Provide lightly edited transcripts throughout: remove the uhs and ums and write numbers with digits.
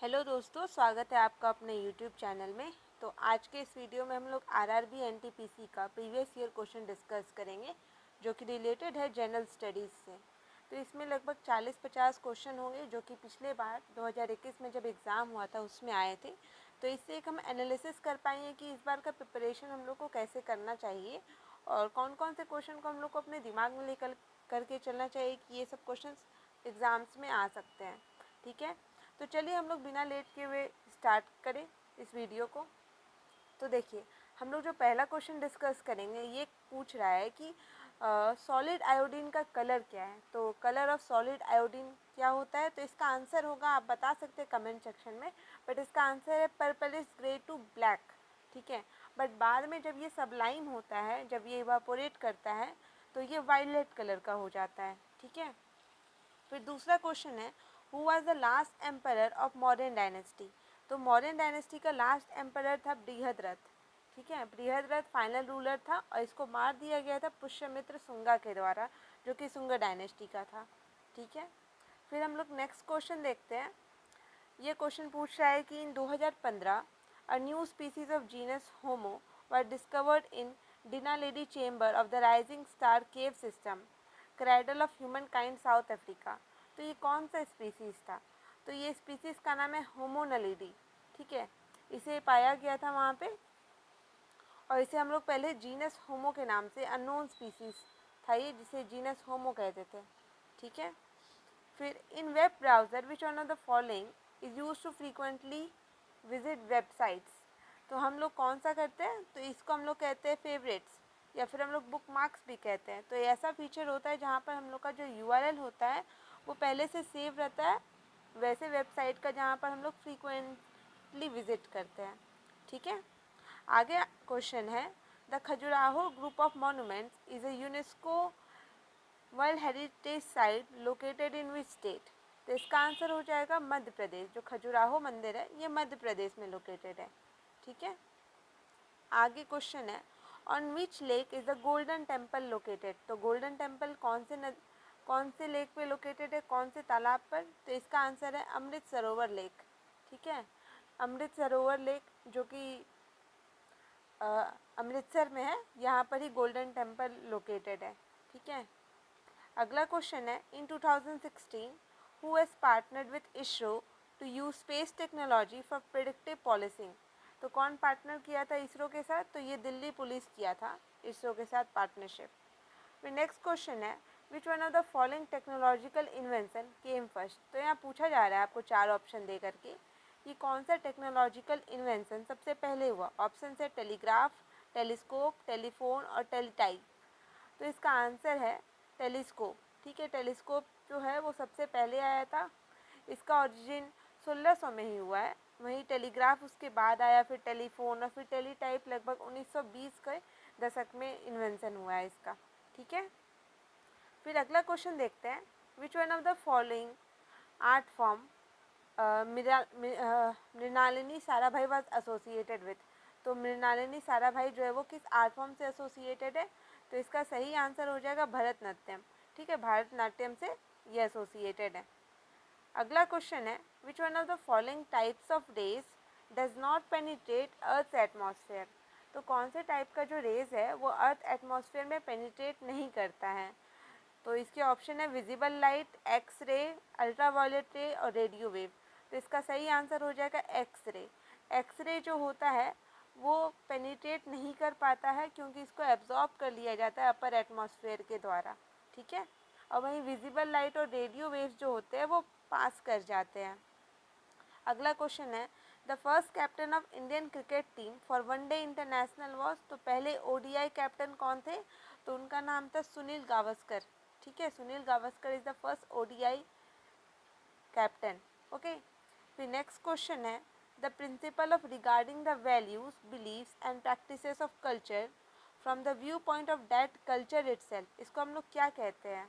Hello दोस्तों, स्वागत है आपका अपने यूट्यूब चैनल में। तो आज के इस वीडियो में हम लोग आरआरबी एनटीपीसी का प्रीवियस ईयर क्वेश्चन डिस्कस करेंगे, जो कि रिलेटेड है जनरल स्टडीज़ से। तो इसमें लगभग 40-50 क्वेश्चन होंगे, जो कि पिछले बार 2021 में जब एग्ज़ाम हुआ था उसमें आए थे। तो इससे एक हम एनालिसिस कर पाएंगे कि इस बार का प्रिपरेशन हम लोग को कैसे करना चाहिए और कौन कौन से क्वेश्चन को हम लोग को अपने दिमाग में लेकर करके चलना चाहिए कि ये सब क्वेश्चन एग्ज़ाम्स में आ सकते हैं। ठीक है, तो चलिए हम लोग बिना लेट के हुए स्टार्ट करें इस वीडियो को। तो देखिए, हम लोग जो पहला क्वेश्चन डिस्कस करेंगे ये पूछ रहा है कि सॉलिड आयोडीन का कलर क्या है। तो कलर ऑफ सॉलिड आयोडीन क्या होता है, तो इसका आंसर होगा, आप बता सकते हैं कमेंट सेक्शन में, बट इसका आंसर है पर्पलिश ग्रे टू ब्लैक। ठीक है, बट बाद में जब ये सबलाइम होता है, जब ये इवापोरेट करता है तो ये वायलेट कलर का हो जाता है। ठीक है, फिर दूसरा क्वेश्चन है, who was the last emperor of Mauryan dynasty. तो मौर्यन डायनेस्टी का लास्ट एम्परर था बृहद्रथ। ठीक है, बृहद्रथ फाइनल रूलर था और इसको मार दिया गया था पुष्यमित्र शुंगा के द्वारा, जो कि शुंगा डायनेस्टी का था। ठीक है, फिर हम लोग नेक्स्ट क्वेश्चन देखते हैं। ये क्वेश्चन पूछ रहा है कि in 2015 a new species of genus homo were discovered in Dinaledi chamber of the Rising Star cave system, cradle of humankind, South Africa. तो ये कौन सा स्पीसीज़ था, तो ये स्पीसीज़ का नाम है होमोनलिडी। ठीक है, इसे पाया गया था वहाँ पे और इसे हम लोग पहले जीनस होमो के नाम से, अननोन स्पीसीज़ था ये, जिसे जीनस होमो कहते थे। ठीक है, फिर in web browser which one of the following is use to frequently visit websites. तो हम लोग कौन सा करते हैं, तो इसको हम लोग कहते हैं फेवरेट्स, या फिर हम लोग बुक मार्क्स भी कहते हैं। तो ऐसा फीचर होता है जहाँ पर हम लोग का जो यूआरएल होता है वो पहले से सेव रहता है वैसे वेबसाइट का जहाँ पर हम लोग फ्रीक्वेंटली विजिट करते हैं। ठीक है, आगे क्वेश्चन है, the Khajuraho group of monuments is a UNESCO world heritage site located in which state. तो इसका आंसर हो जाएगा मध्य प्रदेश। जो खजुराहो मंदिर है ये मध्य प्रदेश में लोकेटेड है। ठीक है, आगे क्वेश्चन है, on which lake is the golden temple located. तो गोल्डन टेम्पल कौन से लेक पे लोकेटेड है, कौन से तालाब पर, तो इसका आंसर है अमृत सरोवर लेक। ठीक है, अमृत सरोवर लेक जो कि अमृतसर में है, यहाँ पर ही गोल्डन टेम्पल लोकेटेड है। ठीक है, अगला क्वेश्चन है, in 2016 who has partnered with ISRO to use space technology for predictive policing. तो कौन पार्टनर किया था इसरो के साथ, तो ये दिल्ली पुलिस किया था इसरो के साथ पार्टनरशिप। फिर नेक्स्ट क्वेश्चन है, which one of the following technological invention came first. तो यहाँ पूछा जा रहा है आपको 4 ऑप्शन दे करके कि कौन सा टेक्नोलॉजिकल इन्वेंशन सबसे पहले हुआ। ऑप्शन है टेलीग्राफ, टेलीस्कोप, टेलीफोन और टेलीटाइप। तो इसका आंसर है टेलीस्कोप। ठीक है, टेलीस्कोप जो है वो सबसे पहले आया था, इसका ओरिजिन 1600 में ही हुआ है। वहीं टेलीग्राफ उसके बाद आया, फिर टेलीफोन और फिर टेलीटाइप लगभग 1920 के दशक में इन्वेंशन हुआ है इसका। ठीक है, फिर अगला क्वेश्चन देखते हैं, विच one of the following art form Mrinalini Sarabhai was associated with. तो मृणालिनी साराभाई जो है वो किस आर्ट फॉर्म से एसोसिएटेड है, तो इसका सही आंसर हो जाएगा भरतनाट्यम। ठीक है, भरतनाट्यम से ये एसोसिएटेड है। अगला क्वेश्चन है, which one of the following types of rays does not penetrate earth atmosphere. तो कौन से टाइप का जो रेज है वो अर्थ एटमॉस्फेयर में पेनिट्रेट नहीं करता है। तो इसके ऑप्शन है visible light, X ray, ultraviolet रे और रेडियो वेव। तो इसका सही आंसर हो जाएगा एक्स रे। एक्स रे जो होता है वो पेनिट्रेट नहीं कर पाता है क्योंकि इसको एब्जॉर्ब कर लिया जाता है अपर एटमॉस्फेयर के द्वारा। ठीक है, और वहीं विजिबल लाइट और रेडियो वेव्स जो होते हैं वो पास कर जाते हैं। अगला क्वेश्चन है, the first captain of Indian cricket team for one day international was. तो पहले ओडीआई कैप्टन कौन थे, तो उनका नाम था सुनील गावस्कर। ठीक है, Sunil Gavaskar is the first ODI captain. Okay, फिर नेक्स्ट क्वेश्चन है, the principle of regarding the values, beliefs and practices of culture from the view point of that culture itself. इसको हम लोग क्या कहते हैं,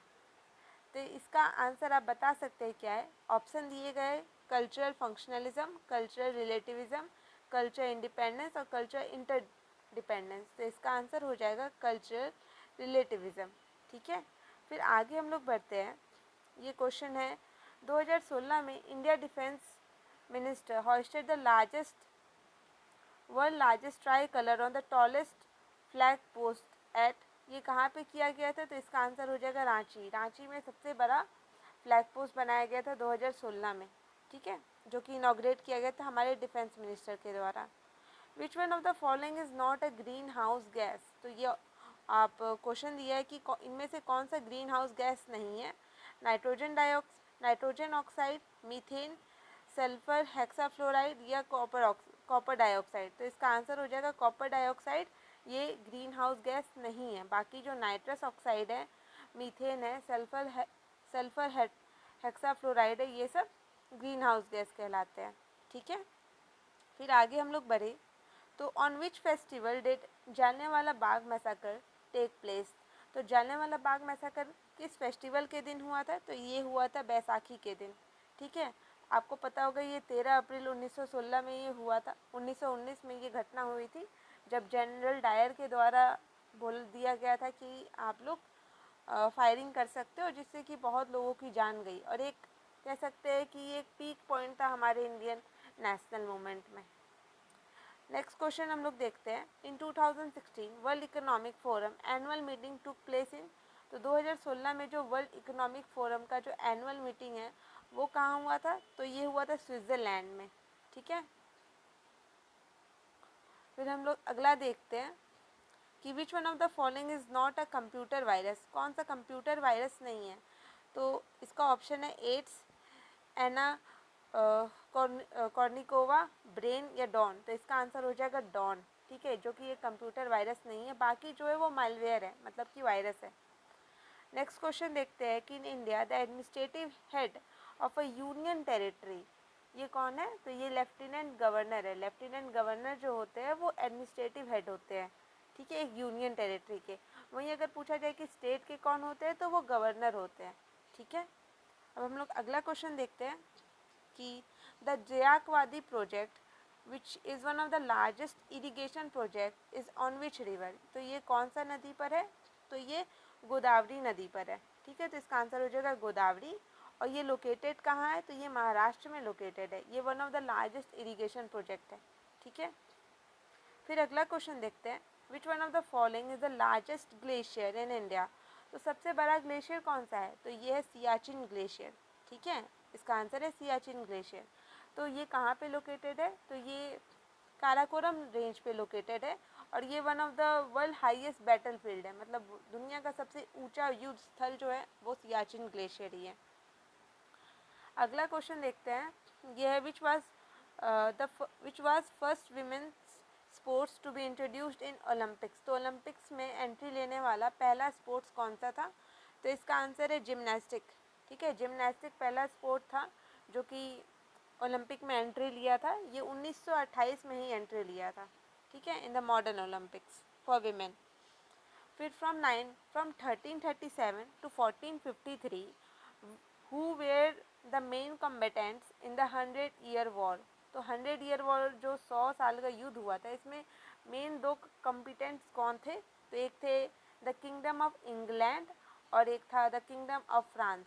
तो इसका आंसर आप बता सकते हैं क्या है। ऑप्शन दिए गए, cultural functionalism, cultural relativism, culture independence और कल्चर इंटरडिपेंडेंस। तो इसका आंसर हो जाएगा कल्चरल रिलेटिविज्म। ठीक है, फिर आगे हम लोग बढ़ते हैं। ये क्वेश्चन है, 2016 में India defence minister hoisted the world largest try colour on the tallest flag post at, ये कहाँ पे किया गया था? तो इसका आंसर हो जाएगा रांची। रांची में सबसे बड़ा फ्लैग पोस्ट बनाया गया था 2016 में, ठीक है, जो कि इनॉग्रेट किया गया था हमारे डिफेंस मिनिस्टर के द्वारा। विच one of the following is not a green house gas? तो ये आप क्वेश्चन दिया है कि इनमें से कौन सा ग्रीन हाउस गैस नहीं है? Nitrogen oxide, methane, sulphur hexafluoride या कॉपर डाइऑक्साइड। तो इसका आंसर हो जाएगा कॉपर डाइऑक्साइड, ये ग्रीन हाउस गैस नहीं है। बाकी जो नाइट्रस ऑक्साइड है, मीथेन है, सल्फर हेक्साफ्लोराइड है, ये सब ग्रीन हाउस गैस कहलाते हैं, ठीक है। फिर आगे हम लोग बढ़े तो on which festival did Jallianwala Bagh massacre take place? तो जालियांवाला बाग मैसाकर किस फेस्टिवल के दिन हुआ था? तो ये हुआ था बैसाखी के दिन, ठीक है। आपको पता होगा ये 13 अप्रैल 1916 में ये हुआ था। 1919 में ये घटना हुई थी जब जनरल डायर के द्वारा बोल दिया गया था कि आप लोग फायरिंग कर सकते हो, जिससे कि बहुत लोगों की जान गई और एक कह सकते हैं कि ये एक पीक पॉइंट था हमारे इंडियन नेशनल मूवमेंट में। नेक्स्ट क्वेश्चन हम लोग देखते हैं। इन 2016 world economic forum annual meeting took place in, तो 2016 में जो वर्ल्ड इकोनॉमिक फोरम का जो एनुअल मीटिंग है वो कहाँ हुआ था? तो ये हुआ था स्विट्ज़रलैंड में, ठीक है। फिर हम लोग अगला देखते हैं कि which one of the following is not a computer virus? कौन सा कंप्यूटर वायरस नहीं है? तो इसका ऑप्शन है एड्स, एना कॉर्निकोवा, ब्रेन या डॉन। तो इसका आंसर हो जाएगा डॉन, ठीक है, जो कि ये कंप्यूटर वायरस नहीं है। बाकी जो है वो मालवेयर है, मतलब कि वायरस है। नेक्स्ट क्वेश्चन देखते हैं कि इन India the administrative head of a union territory, ये कौन है? तो ये लेफ्टिनेंट गवर्नर है। लेफ्टिनेंट गवर्नर जो होते हैं वो एडमिनिस्ट्रेटिव हेड होते हैं, ठीक है, एक यूनियन टेरिटरी के। वहीं अगर पूछा जाए कि स्टेट के कौन होते हैं तो वो गवर्नर होते हैं, ठीक है। अब हम लोग अगला क्वेश्चन देखते हैं कि the Jayakwadi project which is one of the largest irrigation project is on which river? तो ये कौन सा नदी पर है? तो ये गोदावरी नदी पर है, ठीक है। तो इसका आंसर हो जाएगा गोदावरी। और ये लोकेटेड कहाँ है? तो ये महाराष्ट्र में लोकेटेड है। ये one of the largest irrigation project है, ठीक है। फिर अगला क्वेश्चन देखते हैं। विच one of the following is the largest glacier in India? तो सबसे बड़ा ग्लेशियर कौन सा है? तो ये है सियाचिन ग्लेशियर, ठीक है। इसका आंसर है सियाचिन ग्लेशियर। तो ये कहाँ पे लोकेटेड है? तो ये काराकोरम रेंज पे लोकेटेड है और ये one of the world highest battle field है, मतलब दुनिया का सबसे ऊंचा युद्ध स्थल जो है वो सियाचिन ग्लेशियर ही है। अगला क्वेश्चन देखते हैं, यह है which was first women sports to be introduced in Olympics? तो ओलंपिक्स में एंट्री लेने वाला पहला स्पोर्ट्स कौन सा था? तो इसका आंसर है जिम्नास्टिक, ठीक है। जिम्नास्टिक पहला स्पोर्ट था जो कि ओलंपिक में एंट्री लिया था। ये 1928 में ही एंट्री लिया था, ठीक है, in the modern Olympics for women. फिर from 1337 to 1453 who were the main combatants in the 100 year war? तो 100 ईयर वॉर जो 100 साल का युद्ध हुआ था, इसमें मेन दो कम्पिटेंट्स कौन थे? तो एक थे द किंगडम ऑफ इंग्लैंड और एक था द किंगडम ऑफ फ्रांस,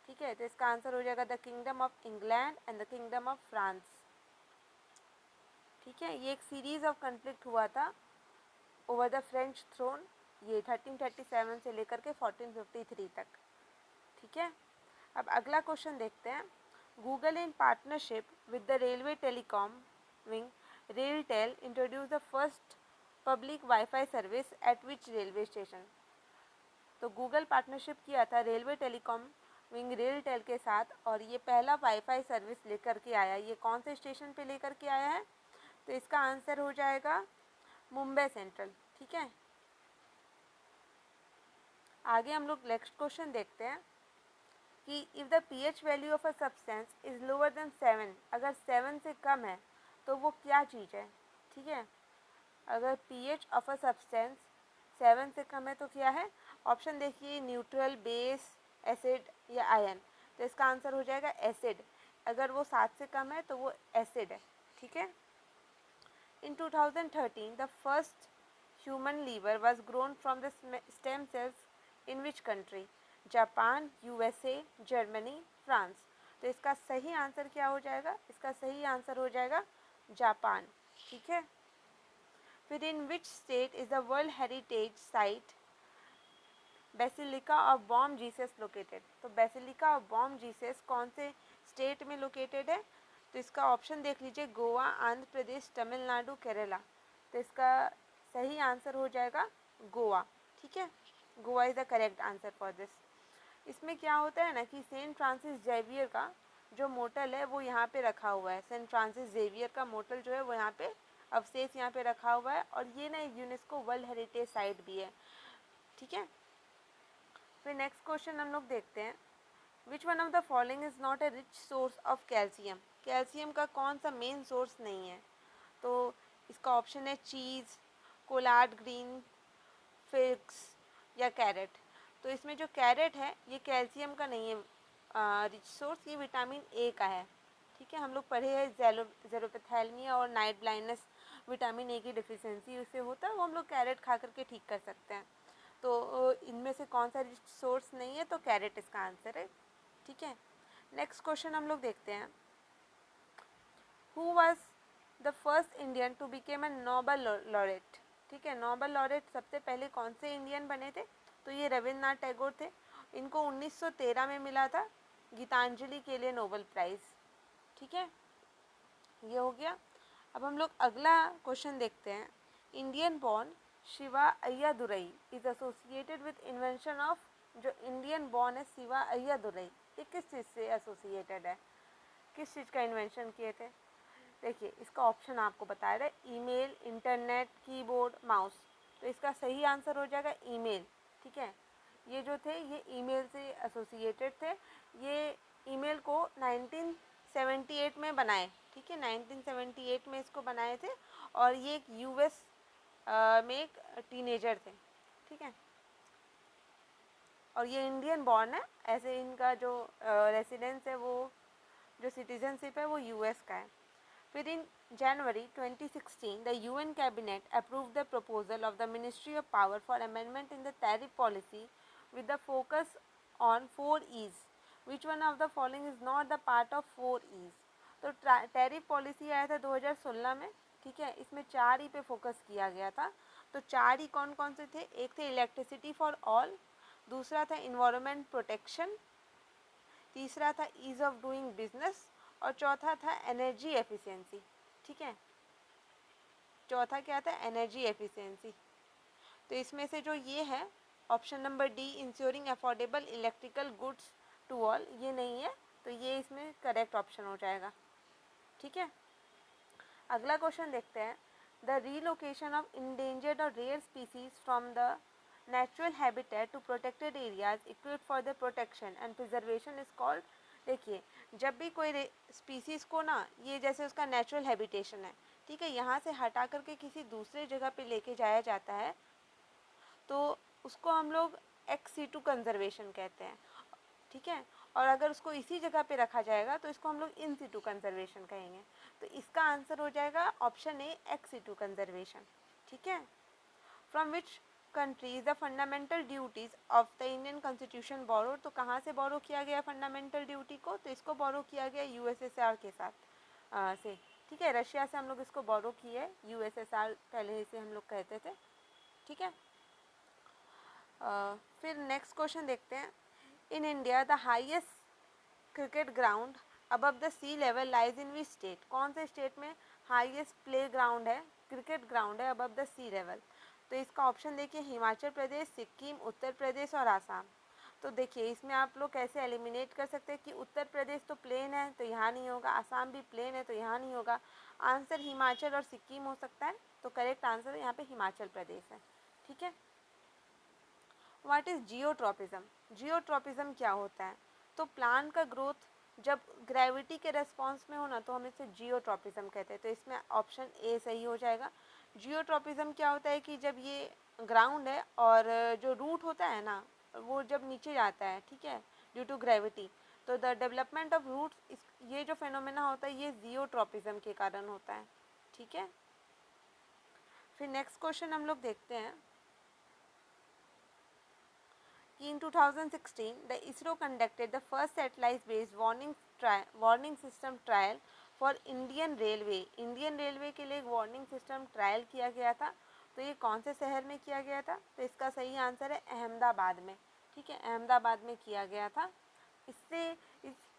ठीक है। तो इसका आंसर हो जाएगा the kingdom of England and the kingdom of France, ठीक है। ये एक सीरीज ऑफ कन्फ्लिक्ट हुआ था ओवर द फ्रेंच थ्रोन, ये 1337 से लेकर के 1453 तक, ठीक है। अब अगला क्वेश्चन देखते हैं। Google in partnership with the railway telecom wing RailTel introduce the first public wifi service eight which railway station? तो गूगल पार्टनरशिप किया था रेलवे टेलीकॉम विंग रेलटेल के साथ और ये पहला वाईफाई सर्विस लेकर के आया। ये कौन से स्टेशन पे लेकर के आया है? तो इसका आंसर हो जाएगा मुंबई सेंट्रल, ठीक है। आगे हम लोग नेक्स्ट क्वेश्चन देखते हैं कि if the pH value of a substance is lower than 7, अगर 7 से कम है तो वो क्या चीज़ है, ठीक है। अगर पीएच ऑफ अ सब्सटेंस 7 से कम है तो क्या है? ऑप्शन देखिए, न्यूट्रल, बेस, एसिड या आयन। तो इसका आंसर हो जाएगा एसिड। अगर वो 7 से कम है तो वो एसिड है, ठीक है। In 2013, the first human liver was grown from the stem cells in which country? Japan, USA, Germany, France. तो इसका सही आंसर क्या हो जाएगा? इसका सही आंसर हो जाएगा जापान। ठीक है। फिर in which state is the world heritage site Basilica of Bom Jesus located? तो बेसिलिका ऑफ बॉम जीसस कौन से स्टेट में लोकेटेड है? तो इसका ऑप्शन देख लीजिए, गोवा, आंध्र प्रदेश, तमिलनाडु, केरला। तो इसका सही आंसर हो जाएगा गोवा। ठीक है, Goa is the correct answer for this. इसमें क्या होता है ना कि सेंट फ्रांसिस जेवियर का जो मोटल है वो यहाँ पे रखा हुआ है। सेंट फ्रांसिस जेवियर का मोटल जो है वो यहाँ पे अवशेष यहाँ पे रखा हुआ है, और ये ना एक यूनेस्को वर्ल्ड हेरिटेज साइट भी है। ठीक है। फिर नेक्स्ट क्वेश्चन हम लोग देखते हैं, विच one of the following is not a rich source of calcium? Calcium का कौन सा मेन सोर्स नहीं है? तो इसका ऑप्शन है चीज़, कोलार्ड ग्रीन, फिग्स या कैरेट। तो इसमें जो कैरेट है ये कैल्शियम का नहीं है रिच सोर्स, ये विटामिन ए का है। ठीक है, हम लोग पढ़े हैं जेरोपेथेल्मिया और नाइट ब्लाइंडनेस विटामिन ए की डिफिशियंसी उससे होता है, वो हम लोग कैरेट खा करके ठीक कर सकते हैं। तो इनमें से कौन सा रिच सोर्स नहीं है? तो कैरेट इसका आंसर है। ठीक है। नेक्स्ट क्वेश्चन हम लोग देखते हैं, who was the first Indian to became a Nobel laureate? ठीक है, नोबेल लॉरेट सबसे पहले कौन से इंडियन बने थे? तो ये रविन्द्रनाथ टैगोर थे। इनको 1913 में मिला था गीतांजलि के लिए नोबेल प्राइज़। ठीक है, ये हो गया। अब हम लोग अगला क्वेश्चन देखते हैं, Indian born Shiva Ayyadurai is associated with invention of? जो इंडियन बॉर्न है शिवा अय्यादुरई, ये किस चीज़ से एसोसिएटेड है? किस चीज़ का इन्वेंशन किए थे? देखिए, इसका ऑप्शन आपको बताया रहा है, ईमेल, इंटरनेट, कीबोर्ड, माउस। तो इसका सही आंसर हो जाएगा ईमेल। ठीक है, ये जो थे ये ईमेल से एसोसिएटेड थे। ये ईमेल को 1978 में बनाए। ठीक है, 1978 में इसको बनाए थे, और ये एक यूएस में एक टीनेजर थे। ठीक है, और ये इंडियन बॉर्न है, ऐसे इनका जो रेसिडेंस है, वो जो सिटीजनशिप है वो यूएस का है। फिर इन January 2016, the UN Cabinet approved the proposal of the Ministry of Power for amendment in the tariff policy with the focus on 4 E's. Which one of the following is not the part of 4 E's? तो tariff policy आया था 2016 में। ठीक है, इसमें 4 ई पे focus किया गया था। तो 4 ई कौन कौन से थे? एक थे इलेक्ट्रिसिटी फॉर ऑल, दूसरा था इन्वायरमेंट प्रोटेक्शन, तीसरा था ईज़ ऑफ डूइंग बिजनेस, और चौथा था एनर्जी एफिशिएंसी। ठीक है, चौथा क्या था? Energy efficiency. तो इसमें से जो ये है option number D, insuring affordable electrical goods to all, ये नहीं है, तो ये इसमें करेक्ट ऑप्शन हो जाएगा। ठीक है, अगला क्वेश्चन देखते हैं, द रीलोकेशन ऑफ इंडेंजर्ड और rare species from the natural habitat to protected areas equipped for the protection and preservation is called? देखिए, जब भी कोई स्पीसीज़ को ना, ये जैसे उसका नेचुरल हैबिटेशन है, ठीक है, यहाँ से हटा करके किसी दूसरे जगह पे लेके जाया जाता है, तो उसको हम लोग एक्स सीटू कंजर्वेशन कहते हैं। ठीक है, और अगर उसको इसी जगह पे रखा जाएगा तो इसको हम लोग इन सीटू कंजर्वेशन कहेंगे। तो इसका आंसर हो जाएगा option A, ex situ conservation. ठीक है, from which countries the fundamental duties of the Indian constitution borrow? तो कहाँ से बोरो किया गया फंडामेंटल ड्यूटी को? तो इसको बोरो किया गया यूएसएसआर के साथ से। ठीक है, रशिया से हम लोग इसको बोरो किए, यूएसएसआर पहले इसे हम लोग कहते थे। ठीक है, फिर नेक्स्ट क्वेश्चन देखते हैं, in India the highest cricket ground above the sea level lies in which state? कौन से स्टेट में हाईएस्ट प्ले ग्राउंड है, क्रिकेट ग्राउंड है अबव द सी लेवल? तो इसका ऑप्शन देखिए, हिमाचल प्रदेश, सिक्किम, उत्तर प्रदेश और आसाम। तो देखिए, इसमें आप लोग कैसे एलिमिनेट कर सकते हैं कि उत्तर प्रदेश तो प्लेन है तो यहाँ नहीं होगा, आसाम भी प्लेन है तो यहाँ नहीं होगा, आंसर हिमाचल और सिक्किम हो सकता है। तो करेक्ट आंसर यहाँ पे हिमाचल प्रदेश है। ठीक है, व्हाट इज़ जियोट्रॉपिज्म? जियोट्रॉपिज्म क्या होता है? तो प्लांट का ग्रोथ जब ग्रेविटी के रेस्पॉन्स में हो ना, तो हम इसे जियोट्रॉपिज्म कहते हैं। तो इसमें ऑप्शन ए सही हो जाएगा। जियोट्रॉपिज्म क्या होता है कि जब ये ग्राउंड है और जो रूट होता है ना, वो जब नीचे जाता है, ठीक है, ड्यू टू ग्रेविटी, तो द डेवलपमेंट ऑफ रूट्स, ये जो फिनोमेना होता है ये जियोट्रॉपिज्म के कारण होता है। ठीक है, फिर नेक्स्ट क्वेश्चन हम लोग देखते हैं, In 2016, the ISRO conducted the first satellite-based warning system trial for Indian railway. Indian railway के लिए एक वार्निंग सिस्टम ट्रायल किया गया था। तो ये कौन से शहर में किया गया था? तो इसका सही आंसर है अहमदाबाद में। ठीक है, अहमदाबाद में किया गया था। इससे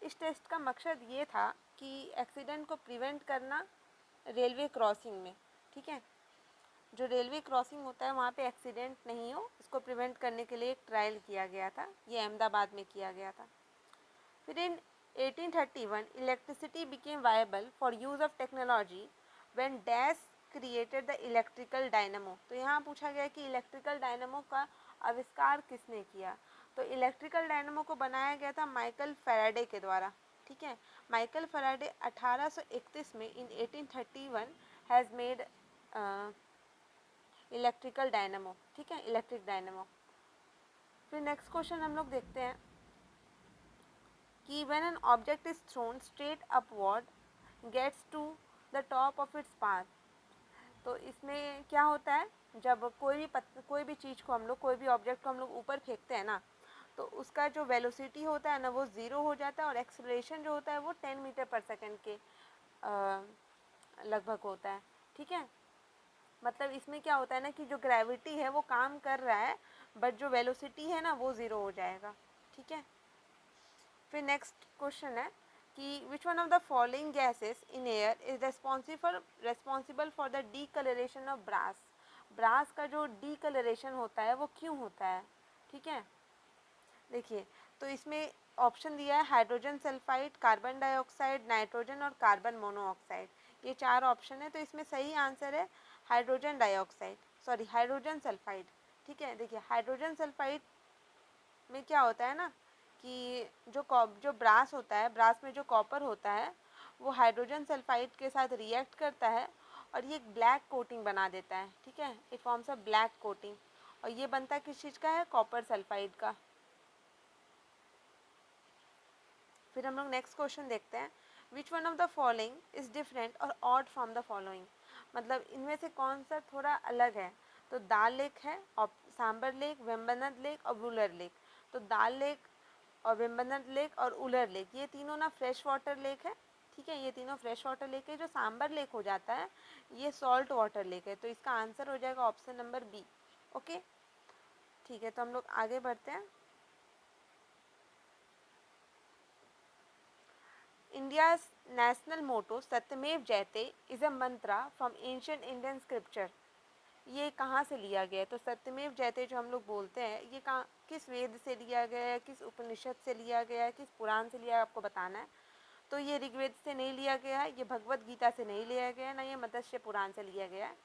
इस टेस्ट का मकसद ये था कि एक्सीडेंट को प्रिवेंट करना रेलवे क्रॉसिंग में। ठीक है, जो रेलवे क्रॉसिंग होता है वहाँ पे एक्सीडेंट नहीं हो, इसको प्रिवेंट करने के लिए एक ट्रायल किया गया था। ये अहमदाबाद में किया गया था। फिर इन 1831 electricity became viable for use of technology when dash created the electrical dynamo. तो यहाँ पूछा गया कि इलेक्ट्रिकल डायनामो का आविष्कार किसने किया? तो इलेक्ट्रिकल डायनामो को बनाया गया था माइकल फैराडे के द्वारा। ठीक है, माइकल फैराडे 1831 में in 1831 has made electrical dynamo. ठीक है, इलेक्ट्रिक डायनामो। फिर नेक्स्ट क्वेश्चन हम लोग देखते हैं कि when an object is thrown straight upward gets to the top of its path. तो इसमें क्या होता है, जब कोई भी चीज़ को हम लोग, कोई भी ऑब्जेक्ट को हम लोग ऊपर फेंकते हैं ना, तो उसका जो वेलोसिटी होता है ना वो 0 हो जाता है और एक्सेलरेशन जो होता है वो 10 मीटर पर सेकेंड के लगभग होता है। ठीक है, मतलब इसमें क्या होता है ना कि जो ग्रेविटी है वो काम कर रहा है, बट जो वेलोसिटी है ना वो 0 हो जाएगा। ठीक है, फिर नेक्स्ट क्वेश्चन है कि which one of the following gases in air is responsible for the decolouration of brass. Brass का जो डीकलरेशन होता है वो क्यों होता है? ठीक है, देखिए, तो इसमें ऑप्शन दिया है hydrogen sulphide, carbon dioxide, nitrogen और कार्बन मोनोऑक्साइड। ये 4 ऑप्शन है, तो इसमें सही आंसर है हाइड्रोजन सल्फाइड। ठीक है, देखिए हाइड्रोजन सल्फाइड में क्या होता है ना कि जो ब्रास होता है, ब्रास में जो कॉपर होता है वो हाइड्रोजन सल्फाइड के साथ रिएक्ट करता है और ये एक ब्लैक कोटिंग बना देता है। ठीक है, it forms a black coating, और ये बनता किस चीज़ का है? कॉपर सल्फाइड का। फिर हम लोग नेक्स्ट क्वेश्चन देखते हैं, विच one of the following is different और ऑड फ्रॉम द फॉलोइंग। मतलब इनमें से कौन सा थोड़ा अलग है? तो दाल लेक है, और सांबर लेक, वेम्बनाड लेक और वुलर लेक। तो दाल लेक और वेम्बनाड लेक और उलर लेक, ये तीनों ना फ्रेश वाटर लेक है। ठीक है, ये तीनों फ्रेश वाटर लेक है। जो सांबर लेक हो जाता है ये सॉल्ट वाटर लेक है। तो इसका आंसर हो जाएगा ऑप्शन नंबर बी। ओके, ठीक है, तो हम लोग आगे बढ़ते हैं। India's national motto सत्यमेव जयते is a Mantra from ancient Indian scripture. ये कहाँ से लिया गया है? तो सत्यमेव जयते जो हम लोग बोलते हैं ये कहाँ, किस वेद से लिया गया है, किस उपनिषद से लिया गया है, किस पुराण से लिया है, आपको बताना है। तो ये ऋग्वेद से नहीं लिया गया है, ये भगवत गीता से नहीं लिया गया है, ना ये मत्स्य पुराण से लिया गया है,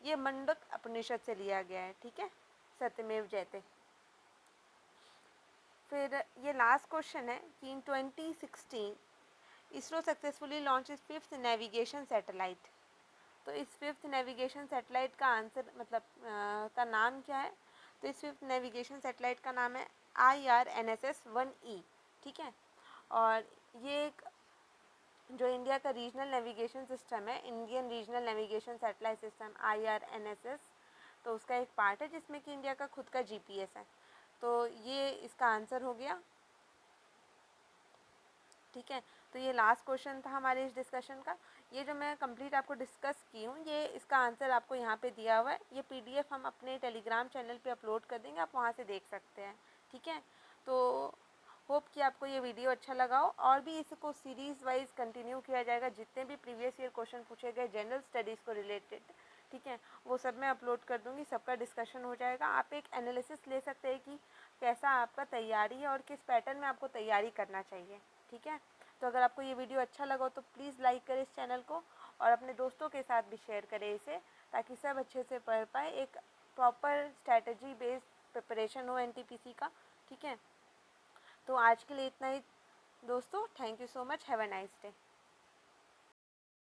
ये मंडक उपनिषद से लिया गया है। ठीक है, सत्यमेव जयते। फिर ये लास्ट क्वेश्चन है कि इन 2016 ISRO successfully launch is 5th navigation satellite. तो इस 5th नेविगेशन सैटेलाइट का आंसर का नाम क्या है? तो इस 5th नेविगेशन सैटेलाइट का नाम है IRNSS-1E। ठीक है, और ये एक जो इंडिया का रीजनल नेविगेशन सिस्टम है, Indian regional navigation satellite system IRNSS, तो उसका एक पार्ट है जिसमें कि इंडिया का खुद का GPS है। तो ये इसका आंसर हो गया। ठीक है, तो ये लास्ट क्वेश्चन था हमारे इस डिस्कशन का। ये जो मैं कंप्लीट आपको डिस्कस की हूँ, ये इसका आंसर आपको यहाँ पे दिया हुआ है। ये PDF हम अपने टेलीग्राम चैनल पे अपलोड कर देंगे, आप वहाँ से देख सकते हैं। ठीक है, तो होप कि आपको ये वीडियो अच्छा लगा हो, और भी इसको सीरीज़ वाइज कंटिन्यू किया जाएगा। जितने भी प्रीवियस ईयर क्वेश्चन पूछे गए जनरल स्टडीज़ को रिलेटेड, ठीक है, वो सब मैं अपलोड कर दूँगी, सबका डिस्कशन हो जाएगा। आप एक एनालिसिस ले सकते हैं कि कैसा आपका तैयारी है और किस पैटर्न में आपको तैयारी करना चाहिए। ठीक है, तो अगर आपको ये वीडियो अच्छा लगा हो तो प्लीज़ लाइक करें इस चैनल को, और अपने दोस्तों के साथ भी शेयर करें इसे, ताकि सब अच्छे से पढ़ पाए। एक प्रॉपर स्ट्रैटेजी बेस्ड प्रिपरेशन हो NTPC का। ठीक है, तो आज के लिए इतना ही दोस्तों। Thank you so much, have a nice day.